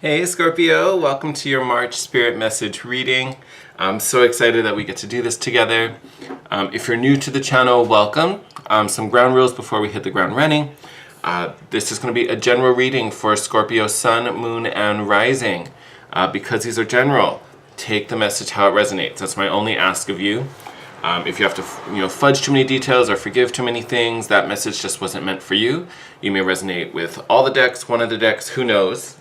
Hey Scorpio, welcome to your March Spirit Message reading. I'm so excited that we get to do this together. If you're new to the channel, welcome. Some ground rules before we hit the ground running. This is going to be a general reading for Scorpio Sun, Moon, and Rising. Because these are general, take the message how it resonates. That's my only ask of you. If you have to fudge too many details or forgive too many things, that message just wasn't meant for you. You may resonate with all the decks, one of the decks, who knows.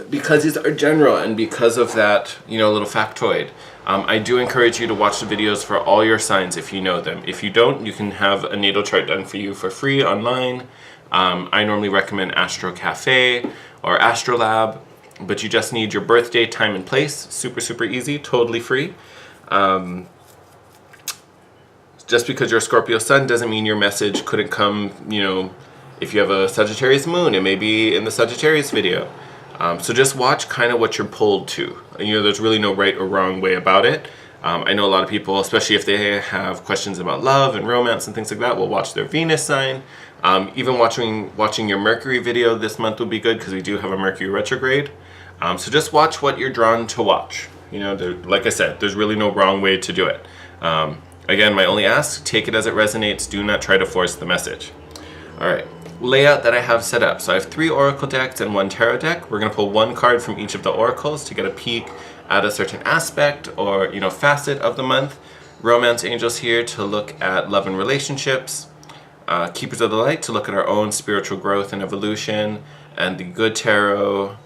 Because these are general, and because of that, little factoid, I do encourage you to watch the videos for all your signs if you know them. If you don't, you can have a natal chart done for you for free online. I normally recommend Astro Cafe or Astrolab, but you just need your birthday, time, and place. Super, super easy, totally free. Just because you're a Scorpio Sun doesn't mean your message couldn't come, if you have a Sagittarius Moon, it may be in the Sagittarius video. So just watch kind of what you're pulled to. There's really no right or wrong way about it. I know a lot of people, especially if they have questions about love and romance and things like that, will watch their Venus sign. Even watching your Mercury video this month will be good because we do have a Mercury retrograde. So just watch what you're drawn to watch. Like I said, there's really no wrong way to do it. Again, my only ask, take it as it resonates. Do not try to force the message. All right. Layout that I have set up. So I have 3 oracle decks and 1 tarot deck. We're going to pull 1 card from each of the oracles to get a peek at a certain aspect or facet of the month. Romance angels here to look at love and relationships. Keepers of the light to look at our own spiritual growth and evolution. And the good tarot,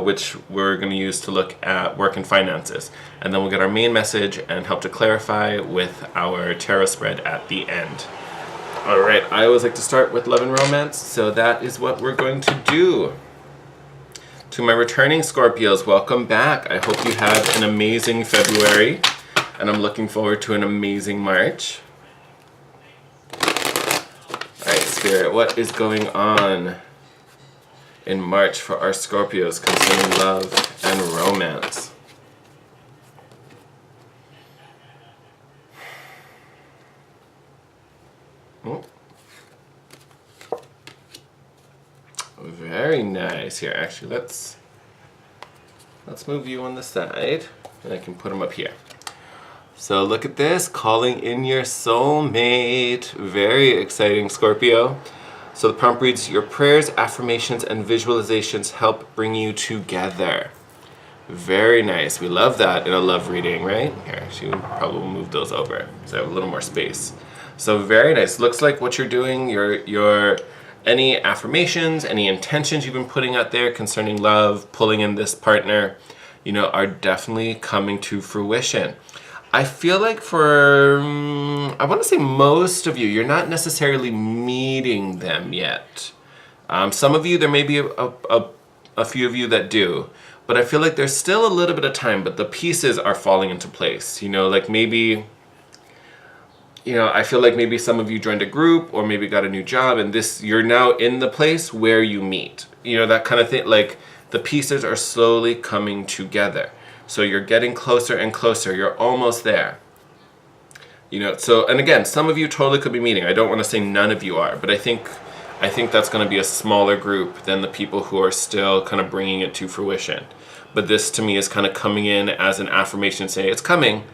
which we're going to use to look at work and finances. And then we'll get our main message and help to clarify with our tarot spread at the end. Alright, I always like to start with love and romance, so that is what we're going to do. To my returning Scorpios, welcome back. I hope you had an amazing February, and I'm looking forward to an amazing March. Alright, Spirit, what is going on in March for our Scorpios concerning love and romance? Oh. Very nice. Here, actually, let's move you on the side, and I can put them up here. So look at this, calling in your soulmate. Very exciting, Scorpio. So the prompt reads, your prayers, affirmations, and visualizations help bring you together. Very nice. We love that in a love reading, right? Here, actually, we'll probably move those over so I have a little more space. So very nice. Looks like what you're doing, your any affirmations, any intentions you've been putting out there concerning love, pulling in this partner, are definitely coming to fruition. I feel like for, I want to say most of you, you're not necessarily meeting them yet. Some of you, there may be a few of you that do, but I feel like there's still a little bit of time, but the pieces are falling into place. Like maybe, I feel like maybe some of you joined a group or maybe got a new job, and you're now in the place where you meet. That kind of thing. Like the pieces are slowly coming together. So you're getting closer and closer. You're almost there. So, and again, some of you totally could be meeting. I don't want to say none of you are, but I think that's going to be a smaller group than the people who are still kind of bringing it to fruition. But this to me is kind of coming in as an affirmation saying, it's coming.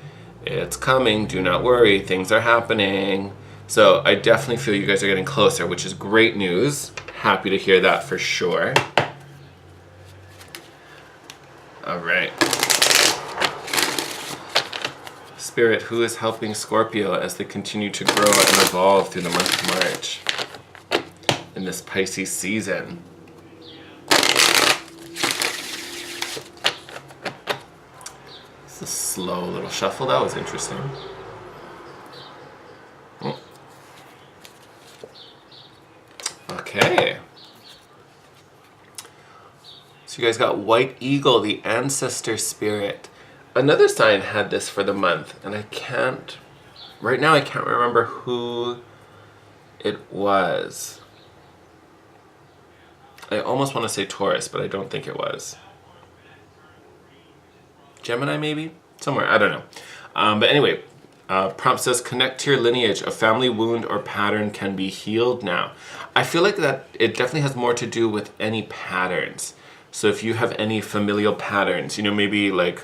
It's coming, do not worry, things are happening. So I definitely feel you guys are getting closer, which is great news. Happy to hear that for sure. All right. Spirit, who is helping Scorpio as they continue to grow and evolve through the month of March in this Pisces season? A slow little shuffle. That was interesting. Okay. So you guys got White Eagle, the ancestor spirit. Another sign had this for the month, and right now I can't remember who it was. I almost want to say Taurus, but I don't think it was. Gemini maybe? Somewhere, I don't know. But anyway, Prompt says, connect to your lineage. A family wound or pattern can be healed now. I feel like that it definitely has more to do with any patterns. So if you have any familial patterns, maybe like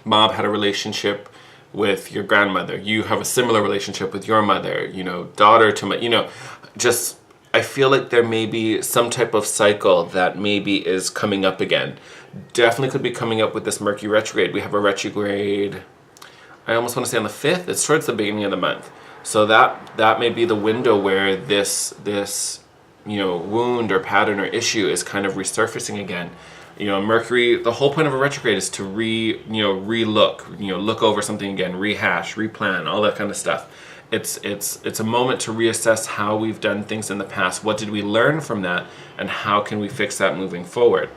mom had a relationship with your grandmother, you have a similar relationship with your mother, daughter to just, I feel like there may be some type of cycle that maybe is coming up again. Definitely could be coming up with this Mercury retrograde. We have a retrograde, I almost want to say on the 5th. It's towards the beginning of the month. So that may be the window where this wound or pattern or issue is kind of resurfacing again. Mercury, the whole point of a retrograde is to look over something again, rehash, replan, all that kind of stuff. It's a moment to reassess how we've done things in the past. What did we learn from that, and how can we fix that moving forward?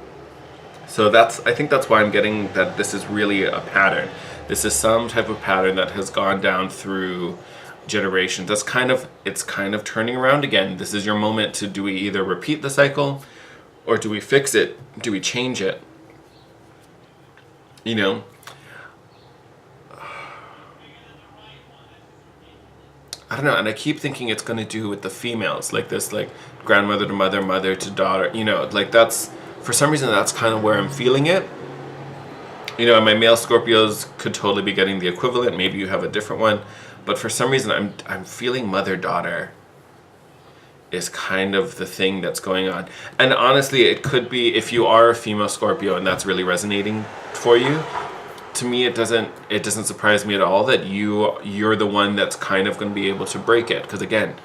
So I think that's why I'm getting that this is really a pattern. This is some type of pattern that has gone down through generations. It's kind of turning around again. This is your moment to, do we either repeat the cycle, or do we fix it? Do we change it? I don't know, and I keep thinking it's going to do with the females, like this, like grandmother to mother, mother to daughter, like that's, for some reason, that's kind of where I'm feeling it. And my male Scorpios could totally be getting the equivalent. Maybe you have a different one, but for some reason, I'm feeling mother-daughter is kind of the thing that's going on. And honestly, it could be, if you are a female Scorpio and that's really resonating for you, to me, it doesn't surprise me at all that you're the one that's kind of going to be able to break it. Because again,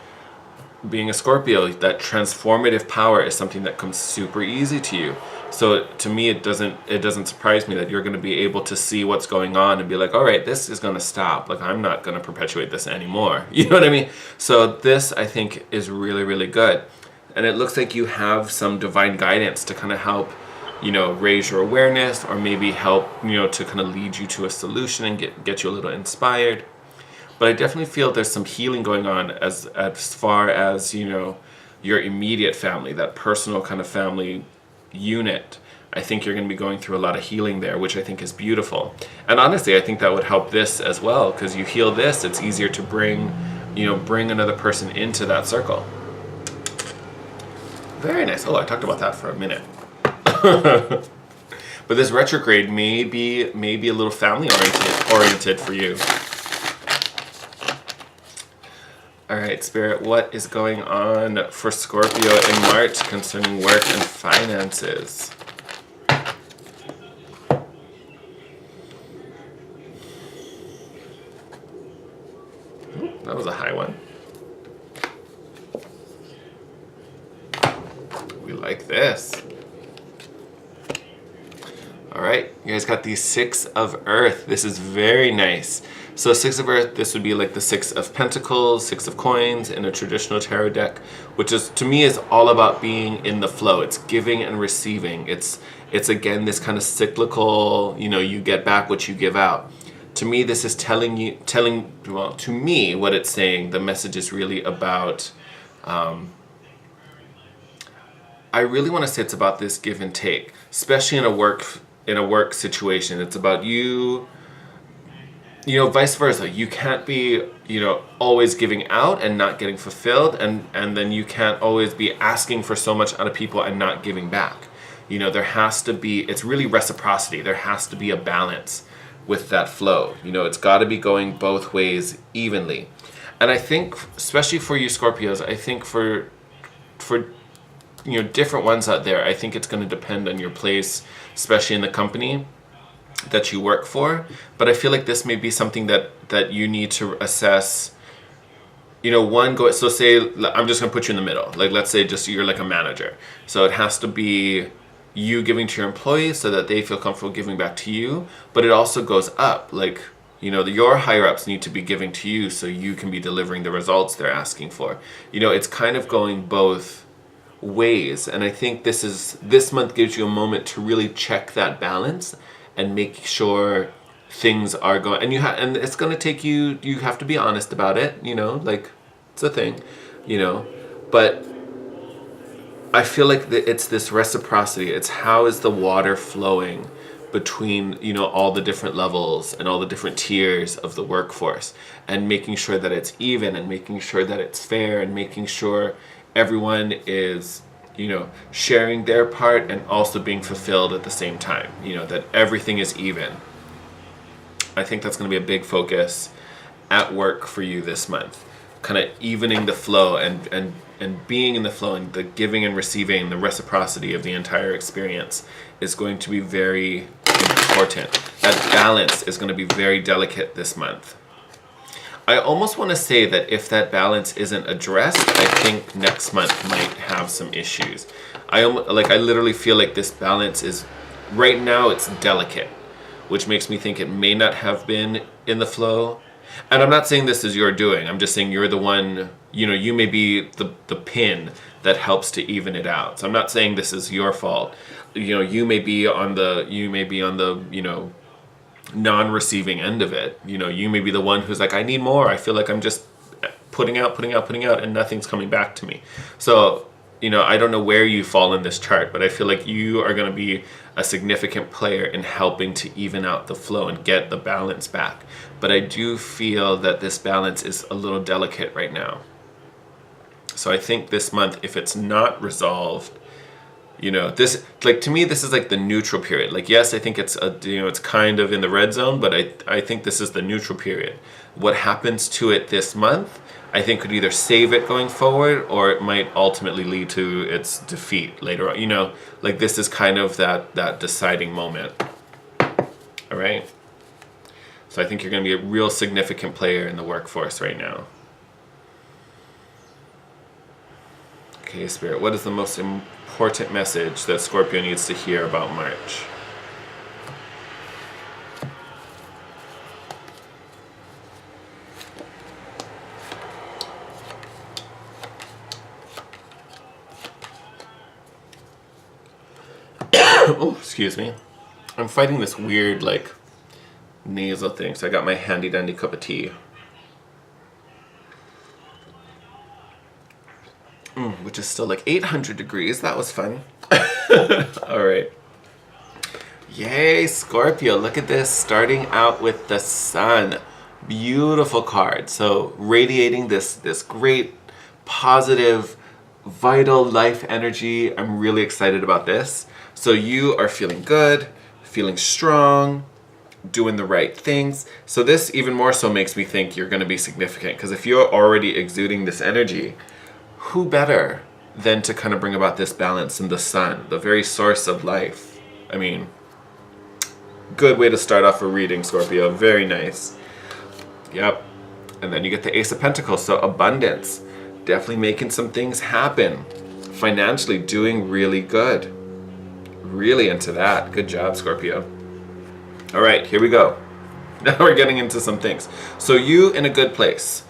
being a Scorpio, that transformative power is something that comes super easy to you. So to me, it doesn't surprise me that you're going to be able to see what's going on and be like, all right, this is going to stop. Like, I'm not going to perpetuate this anymore. You know what I mean? So this, I think, is really, really good. And it looks like you have some divine guidance to kind of help, raise your awareness, or maybe help, to kind of lead you to a solution and get you a little inspired. But I definitely feel there's some healing going on as far as, your immediate family, that personal kind of family unit. I think you're going to be going through a lot of healing there, which I think is beautiful. And honestly, I think that would help this as well, because you heal this, it's easier to bring another person into that circle. Very nice. Oh, I talked about that for a minute. But this retrograde may be a little family oriented for you. All right, Spirit, what is going on for Scorpio in March concerning work and finances? Ooh, that was a high one. We like this. All right, you guys got the 6 of Earth. This is very nice. So 6 of Earth, this would be like the 6 of Pentacles, 6 of Coins in a traditional tarot deck, which is, to me, is all about being in the flow. It's giving and receiving. It's again, this kind of cyclical, you get back what you give out. To me, this is to me, what it's saying, the message is really about, I really want to say it's about this give and take, especially in a work situation. It's about you, vice versa. You can't be, always giving out and not getting fulfilled, and then you can't always be asking for so much out of people and not giving back. There has to be, it's really reciprocity. There has to be a balance with that flow. It's got to be going both ways evenly. And I think, especially for you Scorpios, I think for different ones out there, I think it's going to depend on your place, especially in the company that you work for. But I feel like this may be something that you need to assess. So say I'm just going to put you in the middle. Like, let's say just you're like a manager. So it has to be you giving to your employees so that they feel comfortable giving back to you. But it also goes up. Like, your higher ups need to be giving to you so you can be delivering the results they're asking for. It's kind of going both ways. And I think this month gives you a moment to really check that balance and make sure things are going, and it's going to take you have to be honest about it, like, it's a thing, but I feel like it's this reciprocity. It's how is the water flowing between, you know, all the different levels and all the different tiers of the workforce, and making sure that it's even, and making sure that it's fair, and making sure everyone is, you know, sharing their part and also being fulfilled at the same time, you know, that everything is even. I think that's going to be a big focus at work for you this month, kind of evening the flow and being in the flow, and the giving and receiving, the reciprocity of the entire experience is going to be very important. That balance is going to be very delicate this month. I almost want to say that if that balance isn't addressed, I think next month might have some issues. I literally feel like this balance is, right now it's delicate, which makes me think it may not have been in the flow. And I'm not saying this is your doing. I'm just saying you're the one, you know, you may be the pin that helps to even it out. So I'm not saying this is your fault. You know, you may be on the, you know, non-receiving end of it. You know, you may be the one who's like, I need more. I feel like I'm just putting out, and nothing's coming back to me. So, you know, I don't know where you fall in this chart, but I feel like you are going to be a significant player in helping to even out the flow and get the balance back. But I do feel that this balance is a little delicate right now. So I think this month, if it's not resolved, you know, this, like, to me, this is like the neutral period. Like, yes, I think it's it's kind of in the red zone, but I think this is the neutral period. What happens to it this month, I think, could either save it going forward, or it might ultimately lead to its defeat later on. You know, like, this is kind of that deciding moment. All right. So I think you're going to be a real significant player in the workforce right now. Okay, Spirit, what is the most important message that Scorpio needs to hear about March? Oh, excuse me. I'm fighting this weird, like, nasal thing, so I got my handy dandy cup of tea. Which is still like 800 degrees. That was fun. All right. Yay, Scorpio. Look at this. Starting out with the sun. Beautiful card. So radiating this great, positive, vital life energy. I'm really excited about this. So you are feeling good, feeling strong, doing the right things. So this even more so makes me think you're going to be significant, because if you're already exuding this energy, who better than to kind of bring about this balance in the sun, the very source of life? I mean, good way to start off a reading, Scorpio. Very nice. Yep. And then you get the Ace of Pentacles, so abundance. Definitely making some things happen. Financially doing really good. Really into that. Good job, Scorpio. All right, here we go. Now we're getting into some things. So you in a good place.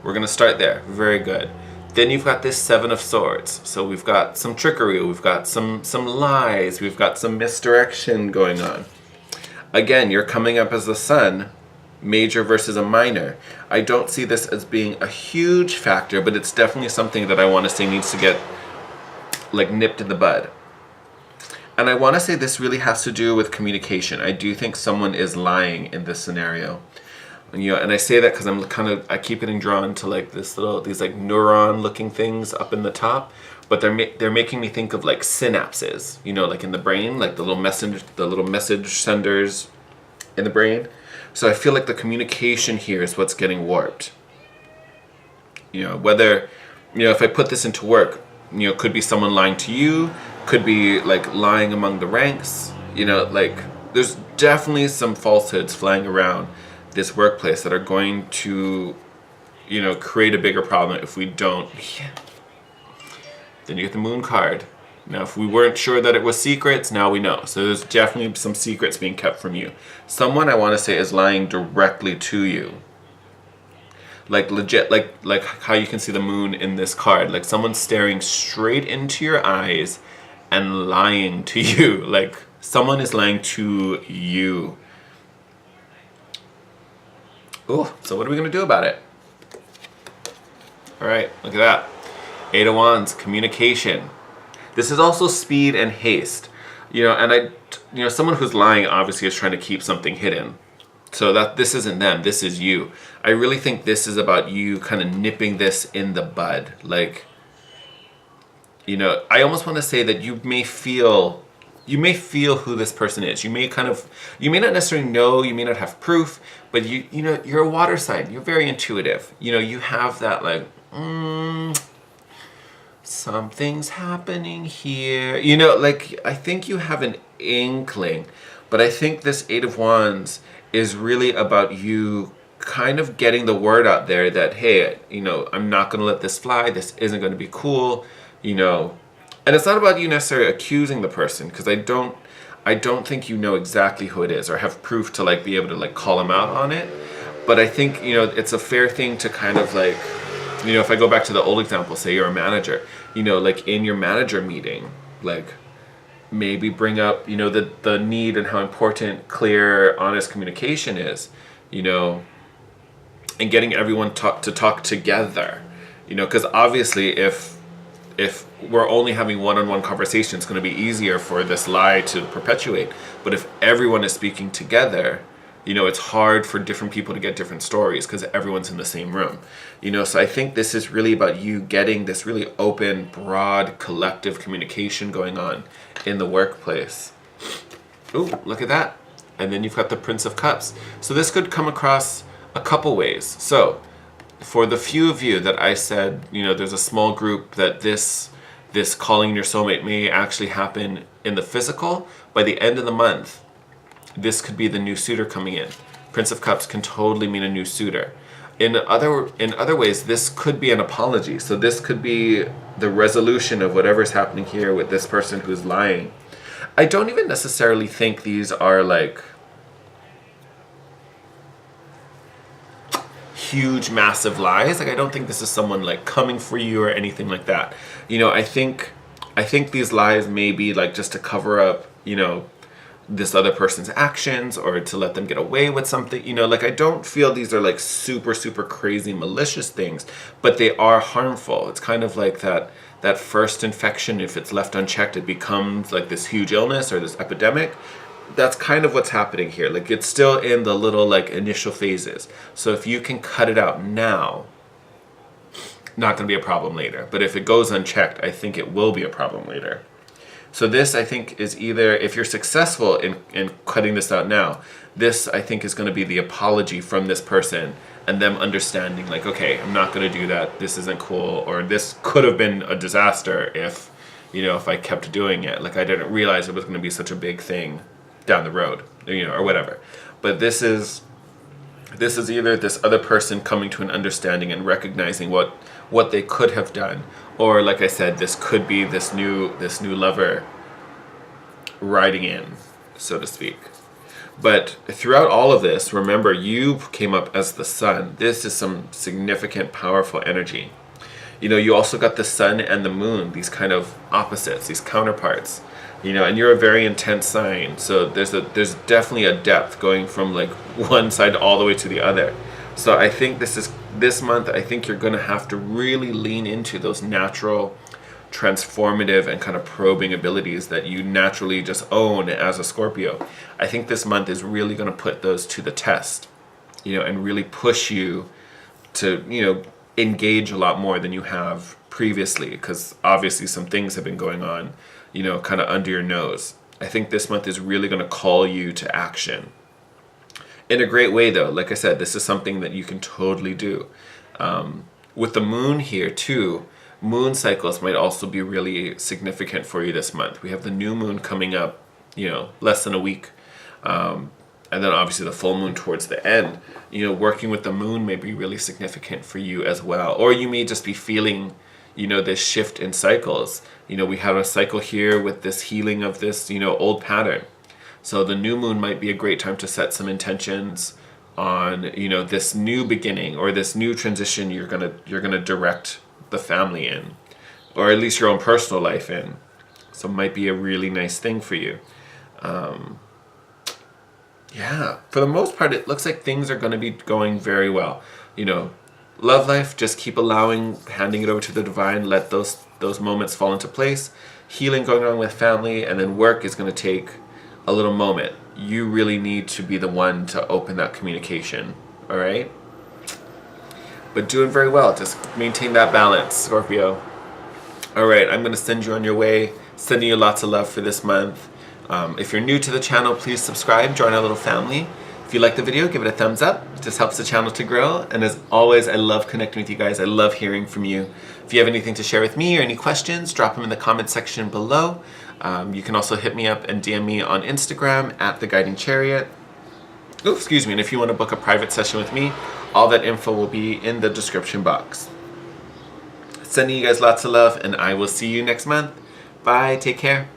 We're going to start there. Very good. Then you've got this Seven of Swords. So we've got some trickery, we've got some lies, we've got some misdirection going on. Again, you're coming up as the sun, major versus a minor. I don't see this as being a huge factor, but it's definitely something that I want to say needs to get, like, nipped in the bud. And I want to say this really has to do with communication. I do think someone is lying in this scenario. You know, and I say that because I keep getting drawn to, like, these like neuron looking things up in the top, but they're making me think of, like, synapses, you know, like in the brain, like the little message senders in the brain. So I feel like the communication here is what's getting warped. You know, whether, you know, if I put this into work, you know, could be someone lying to you, could be, like, lying among the ranks, you know, like, there's definitely some falsehoods flying around this workplace that are going to, you know, create a bigger problem if we don't. Yeah. Then you get the Moon card. Now, if we weren't sure that it was secrets, now we know. So there's definitely some secrets being kept from you. Someone, I want to say, is lying directly to you. Like, legit, like how you can see the moon in this card. Like, someone's staring straight into your eyes and lying to you. Like, someone is lying to you. Oh, so what are we going to do about it? All right, look at that. Eight of Wands, communication. This is also speed and haste. You know, and someone who's lying obviously is trying to keep something hidden. So that this isn't them, this is you. I really think this is about you kind of nipping this in the bud. Like, I almost want to say that you may feel who this person is. You may not necessarily know, you may not have proof, but you're a water sign. You're very intuitive. You have that like, something's happening here. Like I think you have an inkling, but I think this Eight of Wands is really about you kind of getting the word out there that, hey, I'm not going to let this fly. This isn't going to be cool, And it's not about you necessarily accusing the person, because I don't think you know exactly who it is or have proof to like be able to like call them out on it. But I think, it's a fair thing to kind of like, if I go back to the old example, say you're a manager, like in your manager meeting, like maybe bring up, the need and how important clear, honest communication is, and getting everyone to talk together, because obviously if we're only having one-on-one conversation, it's going to be easier for this lie to perpetuate. But if everyone is speaking together, it's hard for different people to get different stories because everyone's in the same room. So I think this is really about you getting this really open, broad, collective communication going on in the workplace. Ooh, look at that. And then you've got the Prince of Cups. So this could come across a couple ways. So for the few of you that I said, there's a small group that this calling your soulmate may actually happen in the physical, by the end of the month, this could be the new suitor coming in. Prince of Cups can totally mean a new suitor. In other ways, this could be an apology. So this could be the resolution of whatever's happening here with this person who's lying. I don't even necessarily think these are like huge, massive lies. Like I don't think this is someone like coming for you or anything like that. I think these lies may be like just to cover up, this other person's actions or to let them get away with something. Like I don't feel these are like super, super crazy malicious things, but they are harmful. It's kind of like that first infection, if it's left unchecked, it becomes like this huge illness or this epidemic. That's kind of what's happening here. Like it's still in the little like initial phases. So if you can cut it out now, not going to be a problem later. But if it goes unchecked, I think it will be a problem later. So this, I think, is either, if you're successful in cutting this out now, this, I think, is going to be the apology from this person and them understanding, like, okay, I'm not going to do that. This isn't cool. Or this could have been a disaster if I kept doing it. Like, I didn't realize it was going to be such a big thing down the road, or whatever. But this is either this other person coming to an understanding and recognizing what they could have done, or like I said, this could be this new lover riding in, so to speak. But throughout all of this, remember, you came up as the Sun. This is some significant, powerful energy. You also got the Sun and the Moon, these kind of opposites, these counterparts. And you're a very intense sign, so there's definitely a depth going from like one side all the way to the other. So I think this month, I think you're going to have to really lean into those natural, transformative, and kind of probing abilities that you naturally just own as a Scorpio. I think this month is really going to put those to the test, and really push you to, engage a lot more than you have previously, because obviously some things have been going on, kind of under your nose. I think this month is really going to call you to action. In a great way, though. Like I said, this is something that you can totally do. With the moon here, too, moon cycles might also be really significant for you this month. We have the new moon coming up, less than a week. And then obviously the full moon towards the end. Working with the moon may be really significant for you as well. Or you may just be feeling, this shift in cycles. We have a cycle here with this healing of this, old pattern. So the new moon might be a great time to set some intentions on, this new beginning or this new transition you're gonna direct the family in, or at least your own personal life in. So it might be a really nice thing for you. Yeah, for the most part, it looks like things are going to be going very well. Love life, just keep handing it over to the divine, let those moments fall into place. Healing going on with family, and then work is going to take a little moment. You really need to be the one to open that communication, all right? But doing very well. Just maintain that balance, Scorpio. All right, I'm going to send you on your way. Sending you lots of love for this month. If you're new to the channel, please subscribe. Join our little family. If you like the video, give it a thumbs up. It just helps the channel to grow. And as always, I love connecting with you guys. I love hearing from you. If you have anything to share with me or any questions, drop them in the comment section below. You can also hit me up and DM me on Instagram at The Guiding Chariot. Oh, excuse me. And if you want to book a private session with me, all that info will be in the description box. Sending you guys lots of love, and I will see you next month. Bye. Take care.